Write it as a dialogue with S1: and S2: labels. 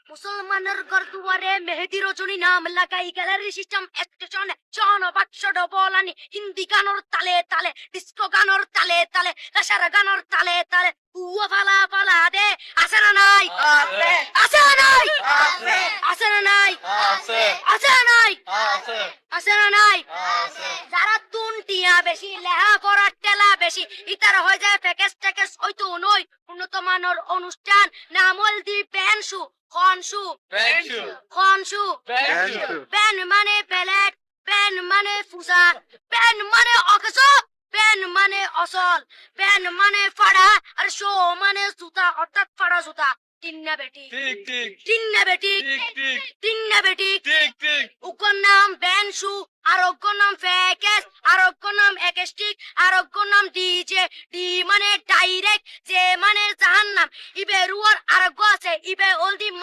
S1: মুসলমানের ঘর দুয়ারে মেহেদি রজনী নাম লাগাই গ্যালারি সিস্টেম স্টেশনে জন বাক্স ডবলানি হিন্দি গানোর তালে তালে ডিস্কো গানোর তালে তালে কাসার গানোর তালে তালে উয়া ফালা ফালা দে আছে না নাই
S2: আছে
S1: আছে না নাই
S2: আছে
S1: আছে না নাই
S2: আছে
S1: আছে না নাই
S2: আছে
S1: আছে না নাই
S2: আছে
S1: যারা তুনটিয়া বেশি লেহা পড়ার টেলা বেশি ইতার হয়ে যায় প্যাকেজ ট্যাকেজ হয়তো নই উন্নত মানের অনুষ্ঠান নামল দি প্যানসু খনসু
S2: Thank you.
S1: খনসু
S2: Thank you.
S1: Pan মানে প্যালেট প্যান মানে ফুসা প্যান মানে অকস প্যান মানে অসল প্যান মানে ফাড়া আর শো মানে জুতা অর্থাৎ ফাড়া জুতা তিন্না বেটি
S2: ঠিক ঠিক
S1: তিন্না বেটি
S2: ঠিক ঠিক
S1: তিন্না বেটি
S2: ঠিক ঠিক
S1: উকর নাম ব্যানসু আরোগ্য নাম ফ্যাকেস আরোগ্য নাম একেস্টিক আরোগ্য নাম ডিজে ডি মানে ডাইরেক্ট যে মানে জাহান্নাম ইবে রুয়ার আরোগ্য আছে ইবে অলদি